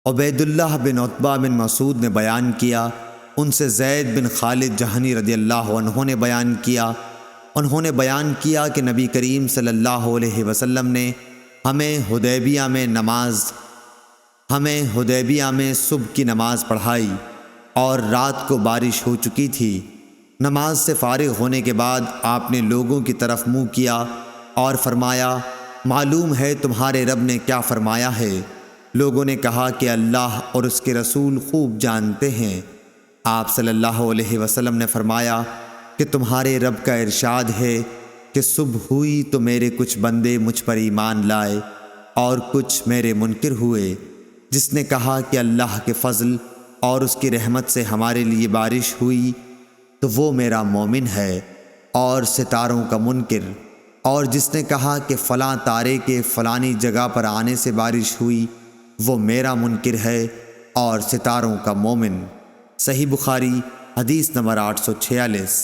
عبید اللہ بن عتبہ بن مسعود نے بیان کیا، ان سے زید بن خالد جہنی رضی اللہ عنہ نے بیان کیا، انہوں نے بیان کیا کہ نبی کریم صلی اللہ علیہ وسلم نے ہمیں حدیبیہ میں صبح کی نماز پڑھائی اور رات کو بارش ہو چکی تھی۔ نماز سے فارغ ہونے کے بعد آپ نے لوگوں کی طرف منہ کیا اور فرمایا، معلوم ہے تمہارے رب نے کیا فرمایا ہے؟ لوگوں نے کہا کہ اللہ اور اس کے رسول خوب جانتے ہیں۔ آپ صلی اللہ علیہ وسلم نے فرمایا کہ تمہارے رب کا ارشاد ہے کہ صبح ہوئی تو میرے کچھ بندے مجھ پر ایمان لائے اور کچھ میرے منکر ہوئے۔ جس نے کہا کہ اللہ کے فضل اور اس کی رحمت سے ہمارے لیے بارش ہوئی تو وہ میرا مومن ہے اور ستاروں کا منکر، اور جس نے کہا کہ فلاں تارے کے فلانی جگہ پر آنے سے بارش ہوئی وہ میرا منکر ہے اور ستاروں کا مومن۔ صحیح بخاری حدیث نمبر 846۔